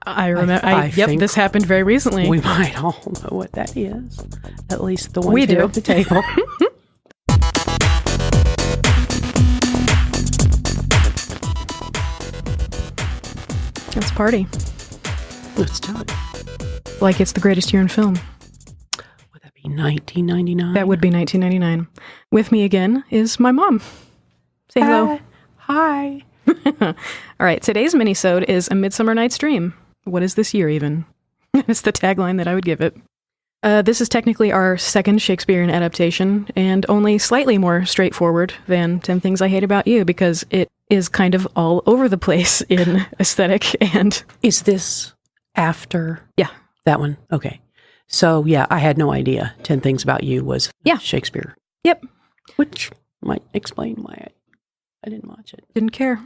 I remember. Yep, this happened very recently. We might all know what that is. At least the ones we here do at the table. Let's party. Let's do it. Like it's the greatest year in film. Would that be 1999? That would be 1999. With me again is my mom. Say hello. Hi. All right, today's mini-sode is A Midsummer Night's Dream. What is this year even? It's the tagline that I would give it. This is technically our second Shakespearean adaptation, and only slightly more straightforward than 10 Things I Hate About You, because it is kind of all over the place in aesthetic and... Is this after? Yeah. That one? Okay. So, yeah, I had no idea 10 Things About You was Shakespeare. Yep. Which might explain why I didn't watch it. Didn't care.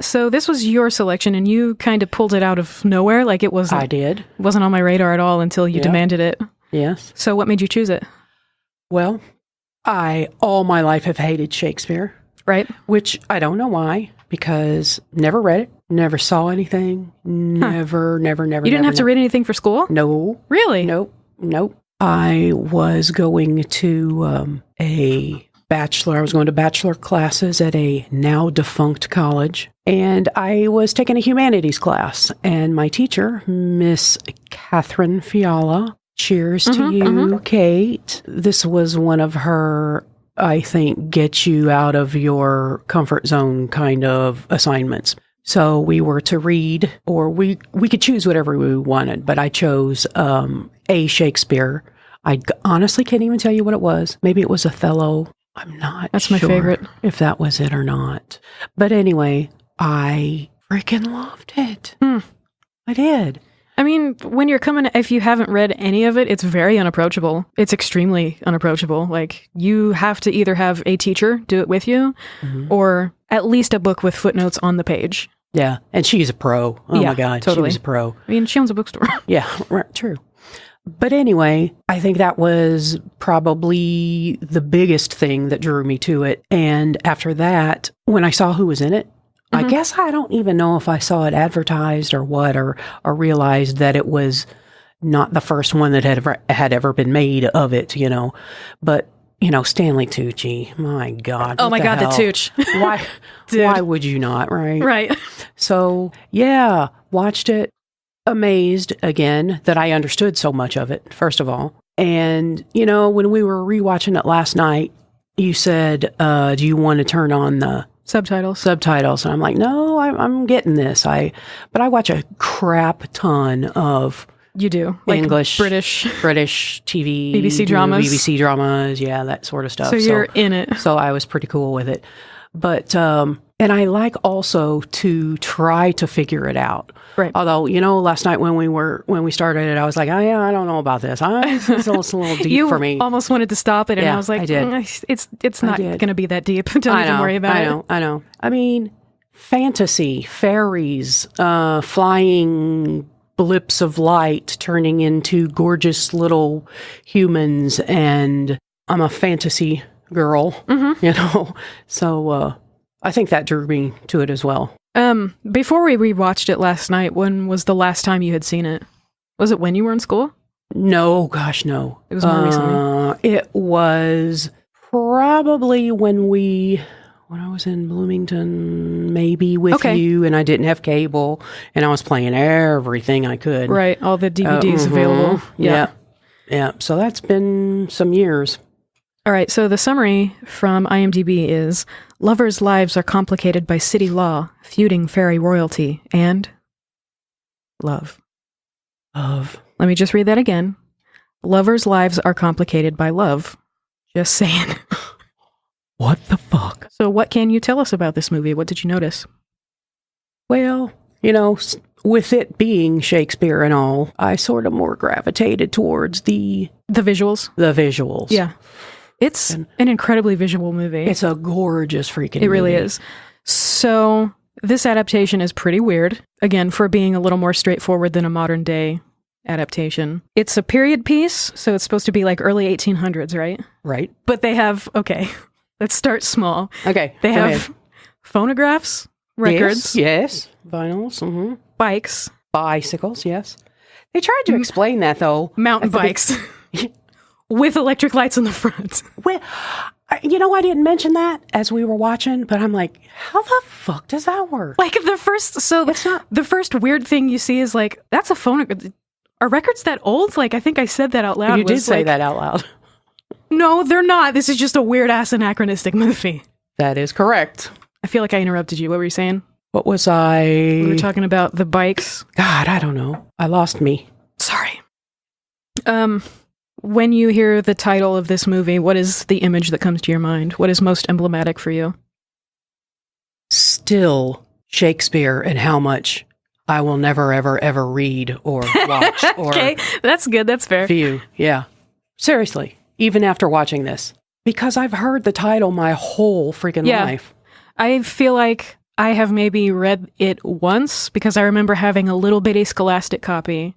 So this was your selection, and you kind of pulled it out of nowhere. Like it wasn't. I did. Wasn't on my radar at all until you demanded it. Yes. So what made you choose it? Well, I all my life have hated Shakespeare. Right. Which I don't know why, because never read it, never saw anything, never. You didn't have to read anything for school? No. Really? Nope. I was going to I was going to bachelor classes at a now defunct college, and I was taking a humanities class, and my teacher, Miss Catherine Fiala, cheers to you, Kate. This was one of her, I think, get you out of your comfort zone kind of assignments. So we were to read, or we could choose whatever we wanted, but I chose a Shakespeare. I honestly can't even tell you what it was. Maybe it was Othello. I'm not That's my favorite. If that was it or not. But anyway, I freaking loved it. I did. I mean, when you're if you haven't read any of it, it's very unapproachable. It's extremely unapproachable. Like, you have to either have a teacher do it with you, or at least a book with footnotes on the page. Yeah, and she's a pro. Oh my God, totally. She was a pro. I mean, she owns a bookstore. Yeah, right, true. But anyway, I think that was probably the biggest thing that drew me to it. And after that, when I saw who was in it, I guess I don't even know if I saw it advertised or what, or realized that it was not the first one that had ever been made of it, you know. But, you know, Stanley Tucci, my God. Oh my God, the Tooch. Why would you not, right? Right. So, yeah, watched it. Amazed again that I understood so much of it, first of all. And, you know, when we were rewatching it last night, you said, do you want to turn on the subtitles? And I'm like, no, I'm getting this. But I watch a crap ton of you do like English, British TV, BBC dramas, yeah, that sort of stuff. So you're in it. So I was pretty cool with it. But and I like also to try to figure it out. Right. Although, you know, last night when we started it, I was like, oh, yeah, I don't know about this. It's a little deep for me. You almost wanted to stop it, and I was like, I did. It's not going to be that deep. Don't even worry about it. I know. I mean, fantasy, fairies, flying blips of light turning into gorgeous little humans, and I'm a fantasy girl, you know. So I think that drew me to it as well. Before we rewatched it last night, when was the last time you had seen it? Was it when you were in school? No, gosh, no. It was more recently. It was probably when I was in Bloomington, maybe with you, and I didn't have cable, and I was playing everything I could. Right, all the DVDs available. Yeah. So that's been some years. All right, so the summary from IMDb is, lovers' lives are complicated by city law, feuding fairy royalty, and love. Let me just read that again. Lovers' lives are complicated by love. Just saying. What the fuck? So what can you tell us about this movie? What did you notice? Well, you know, with it being Shakespeare and all, I sort of more gravitated towards the visuals. The visuals. Yeah. It's an incredibly visual movie. It's a gorgeous freaking movie. It really is. So this adaptation is pretty weird, again, for being a little more straightforward than a modern day adaptation. It's a period piece, so it's supposed to be like early 1800s, right? Right. But they have, let's start small. Okay. They have phonographs, records, yes. Vinyls, bikes, bicycles, yes. They tried to explain that, though. Mountain bikes with electric lights on the front. Well, you know, I didn't mention that as we were watching, but I'm like, how the fuck does that work? Like the first weird thing you see is like, that's a phone. Are records that old? Like, I think I said that out loud. You did say that out loud. No, they're not. This is just a weird ass anachronistic movie. That is correct. I feel like I interrupted you. What were you saying? What was I? We were talking about the bikes. God, I don't know. I lost me. Sorry. When you hear the title of this movie, what is the image that comes to your mind? What is most emblematic for you? Still Shakespeare and how much I will never, ever, ever read or watch or okay, that's good. That's fair. view. Yeah. Seriously. Even after watching this. Because I've heard the title my whole freaking life. I feel like I have maybe read it once because I remember having a little bitty Scholastic copy.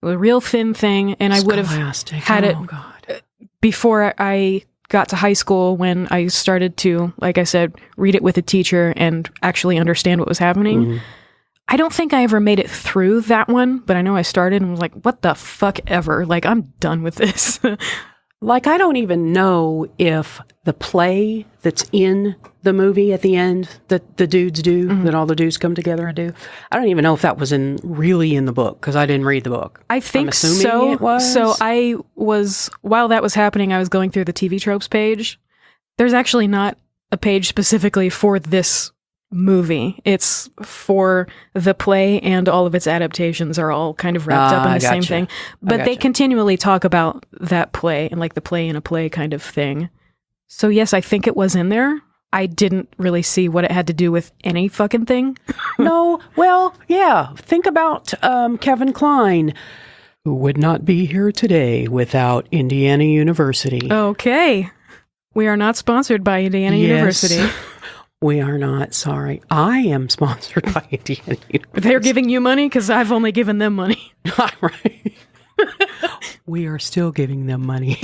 A real thin thing, and I would have had it before I got to high school when I started to, like I said, read it with a teacher and actually understand what was happening. Mm-hmm. I don't think I ever made it through that one, but I know I started and was like, what the fuck ever? Like, I'm done with this. Like, I don't even know if the play that's in the movie at the end that the dudes do, that all the dudes come together and do, I don't even know if that was really in the book because I didn't read the book. I think I'm assuming it was. So I was, while that was happening, I was going through the TV tropes page. There's actually not a page specifically for this movie. It's for the play, and all of its adaptations are all kind of wrapped up in the same thing. But they continually talk about that play and like the play in a play kind of thing. So yes, I think it was in there. I didn't really see what it had to do with any fucking thing. No, well, yeah. Think about Kevin Kline, who would not be here today without Indiana University. Okay. We are not sponsored by Indiana University. We are not, sorry. I am sponsored by Indiana University. They're giving you money? Because I've only given them money. Right. We are still giving them money.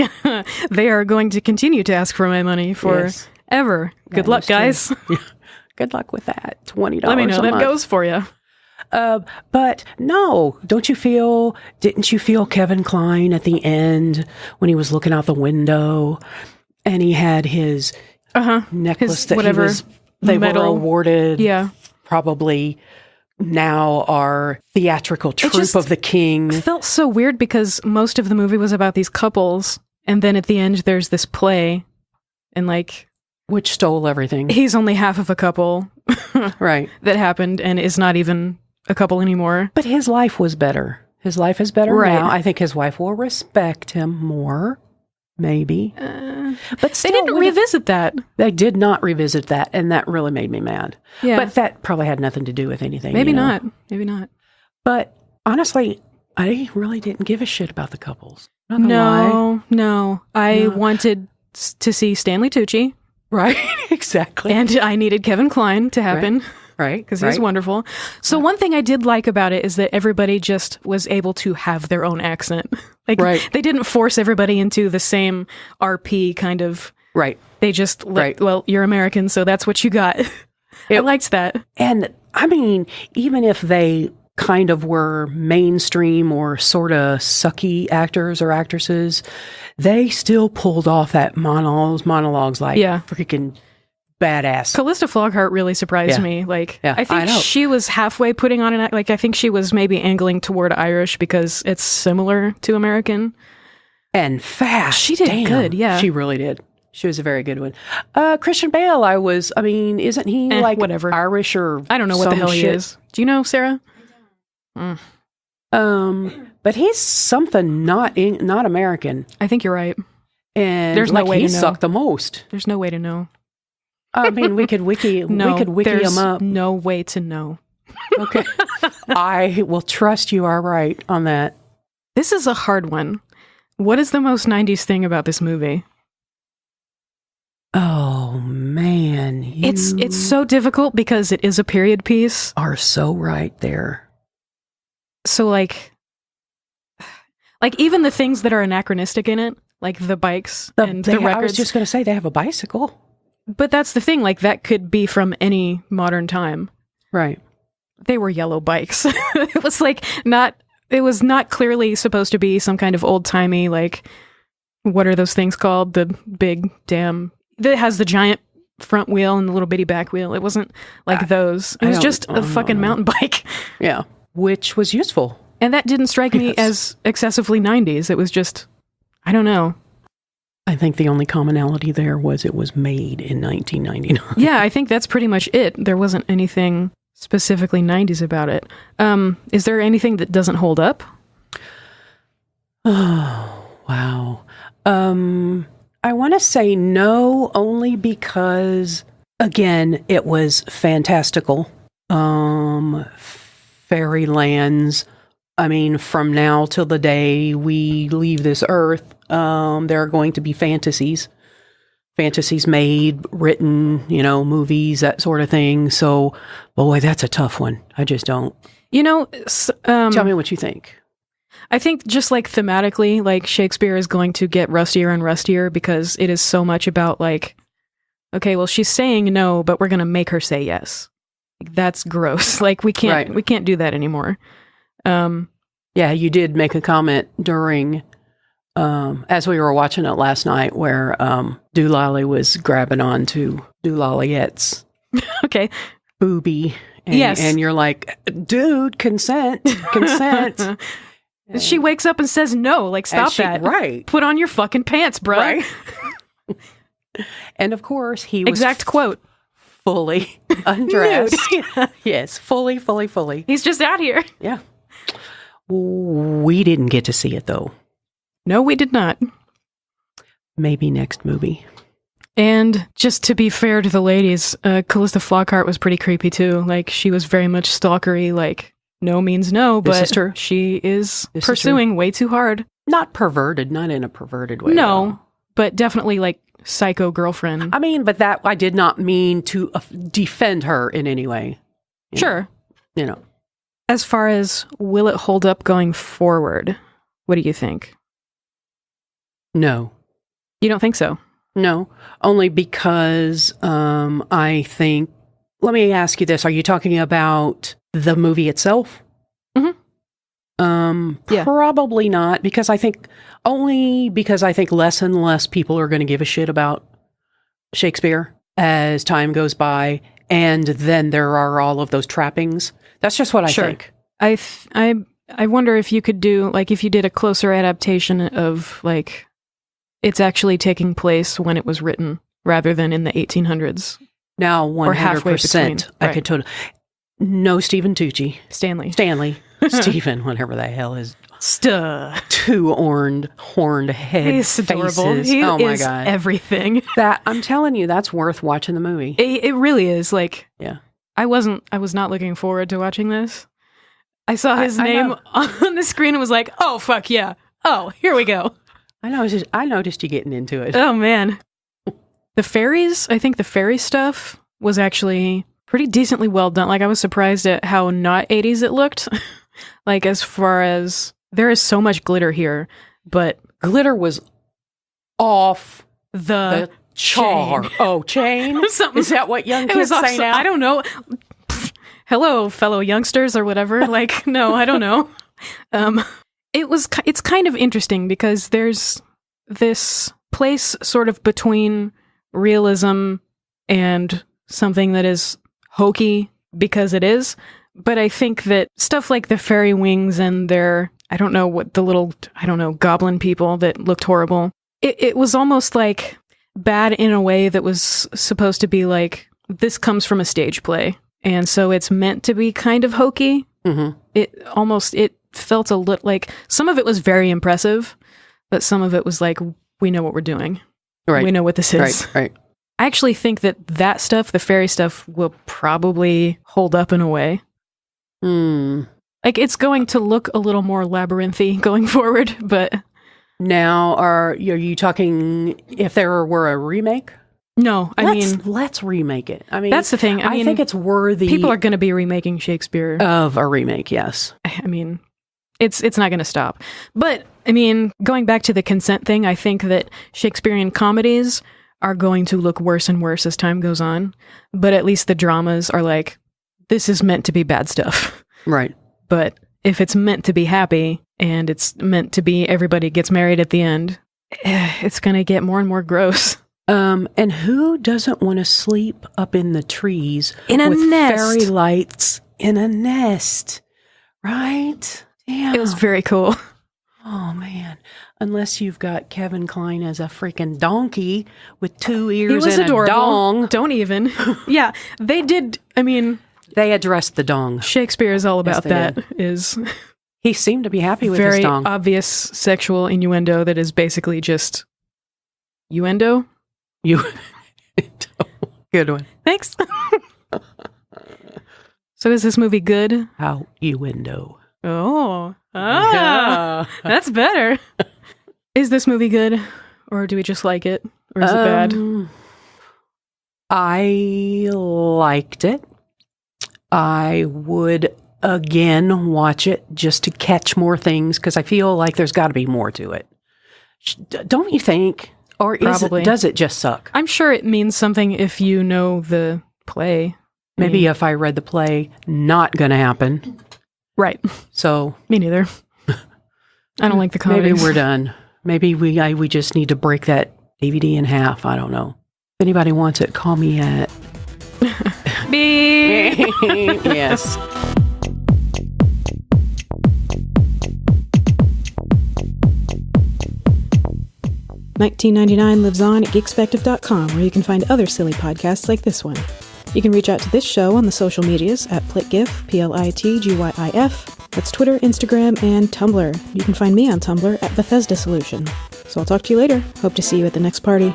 They are going to continue to ask for my money forever. Good luck, guys. Yeah. Good luck with that. $20 Let me know a that month. goes for you. But no, didn't you feel Kevin Kline at the end when he was looking out the window and he had his necklace that they were awarded probably now our theatrical troupe of the king. It felt so weird because most of the movie was about these couples, and then at the end there's this play, and like... Which stole everything. He's only half of a couple. Right. That happened and is not even a couple anymore. But his life was better. His life is better now. I think his wife will respect him more. Maybe. But still, they didn't revisit that. They did not revisit that, and that really made me mad. Yeah. But that probably had nothing to do with anything. Maybe not. Maybe not. But honestly, I really didn't give a shit about the couples. No. I wanted to see Stanley Tucci. Right, exactly. And I needed Kevin Kline to happen. Right. Because he's wonderful. So one thing I did like about it is that everybody just was able to have their own accent. Like, they didn't force everybody into the same RP kind of... Right. They just, well, you're American, so that's what you got. I liked that. And, I mean, even if they kind of were mainstream or sort of sucky actors or actresses, they still pulled off that monologues like freaking... badass. Callista Flockhart really surprised me. Like, I think she was halfway putting on an act. Like, I think she was maybe angling toward Irish because it's similar to American. And fast. She did good, yeah. She really did. She was a very good one. Christian Bale, isn't he like whatever. Irish or I don't know what the hell he is. Do you know, Sarah? But he's something not American. I think you're right. And there's no way he to know. sucked the most. There's no way to know. I mean, we could wiki him up. No way to know. Okay. I will trust you are right on that. This is a hard one. What is the most 90s thing about this movie? Oh, man. It's so difficult because it is a period piece. Are so right there. So, like even the things that are anachronistic in it, like the bikes and the records. I was just going to say they have a bicycle. But that's the thing, like, that could be from any modern time. Right. They were yellow bikes. It was like it was not clearly supposed to be some kind of old-timey, like, what are those things called? The big damn, that has the giant front wheel and the little bitty back wheel. It wasn't like those. It was just a fucking mountain bike. Yeah. Which was useful. And that didn't strike me as excessively 90s. It was just, I don't know. I think the only commonality there was it was made in 1999. Yeah, I think that's pretty much it. There wasn't anything specifically 90s about it. Is there anything that doesn't hold up? Oh, wow. I want to say no, only because, again, it was fantastical. Fairylands. I mean, from now till the day we leave this earth, there are going to be fantasies made, written, movies, that sort of thing. So, boy, that's a tough one. I just don't. Tell me what you think. I think just like thematically, like Shakespeare is going to get rustier and rustier because it is so much about like, okay, well, she's saying no, but we're going to make her say yes. That's gross. Like we can't do that anymore. Yeah, you did make a comment during, as we were watching it last night, where Doolally was grabbing on to Doolallyette's okay boobie. And, yes. And you're like, dude, consent. She wakes up and says no, like, stop that. Right. Put on your fucking pants, bro. Right. And of course, he was... Exact quote. Fully undressed. Yes, fully. He's just out here. Yeah. We didn't get to see it, though. No, we did not. Maybe next movie. And just to be fair to the ladies, Callista Flockhart was pretty creepy, too. Like, she was very much stalkery, like... No means no, but she is pursuing way too hard. Not perverted, not in a perverted way. No, but definitely like psycho girlfriend. I mean, but that I did not mean to defend her in any way. Sure. As far as will it hold up going forward, what do you think? No. You don't think so? No, only because I think, let me ask you this. Are you talking about the movie itself? Mm-hmm. Yeah. Probably not, because I think less and less people are going to give a shit about Shakespeare as time goes by, and then there are all of those trappings. That's just what I think. I wonder if you could do, like, if you did a closer adaptation of, like, it's actually taking place when it was written rather than in the 1800s. Now, 100%. Or halfway between. I could totally... No Stephen Tucci. Stanley. Stephen, whatever the hell is. Two horned head He's adorable. faces. He oh my is God. Everything. That, I'm telling you, that's worth watching the movie. It really is. Like, yeah. I was not looking forward to watching this. I saw his name on the screen and was like, oh, fuck yeah. Oh, here we go. I noticed you getting into it. Oh, man. The fairies, I think the fairy stuff was actually pretty decently well done. Like, I was surprised at how not 80s it looked. Like, as far as, there is so much glitter here, but... Glitter was off the char. Chain. Oh, chain? Is that what young kids say now? I don't know. Hello, fellow youngsters or whatever. Like, no, I don't know. It's kind of interesting because there's this place sort of between realism and something that is hokey because it is. But I think that stuff like the fairy wings and their, goblin people that looked horrible. It was almost like bad in a way that was supposed to be like, this comes from a stage play. And so it's meant to be kind of hokey. Mm-hmm. It felt a little like, some of it was very impressive, but some of it was like, we know what we're doing. Right. We know what this is. Right. I actually think that stuff, the fairy stuff, will probably hold up in a way. Like, it's going to look a little more labyrinthy going forward, but... Now, are you talking if there were a remake? No, let's remake it. I mean, that's the thing. I think it's worthy. People are going to be remaking Shakespeare. Of a remake, yes. I mean, it's not going to stop. But, I mean, going back to the consent thing, I think that Shakespearean comedies are going to look worse and worse as time goes on. But at least the dramas are like, this is meant to be bad stuff. Right. But if it's meant to be happy and it's meant to be everybody gets married at the end, it's going to get more and more gross. And who doesn't want to sleep up in the trees in a with nest? Fairy lights in a nest, right? Damn. It was very cool. Oh, man. Unless you've got Kevin Kline as a freaking donkey with 2 ears and adorable. a dong. Don't even. Yeah, they did. I mean, they addressed the dong. Shakespeare is all about that. He seemed to be happy with his very dong. obvious sexual innuendo that is basically just uendo. Good one. Thanks. So is this movie good? How innuendo. Oh. That's better. Is this movie good? Or do we just like it? Or is it bad? I liked it. I would again watch it just to catch more things because I feel like there's got to be more to it. Don't you think? Or does it just suck? I'm sure it means something if you know the play. Maybe if I read the play, not going to happen. Right. So me neither. I don't like the comedies. Maybe we're done. Maybe we just need to break that DVD in half. I don't know. If anybody wants it, call me at beep. Yes. $19.99 lives on at geekspective.com, where you can find other silly podcasts like this one. You can reach out to this show on the social medias at Plitgif, PLITGYIF. That's Twitter, Instagram, and Tumblr. You can find me on Tumblr at Bethesda Solution. So I'll talk to you later. Hope to see you at the next party.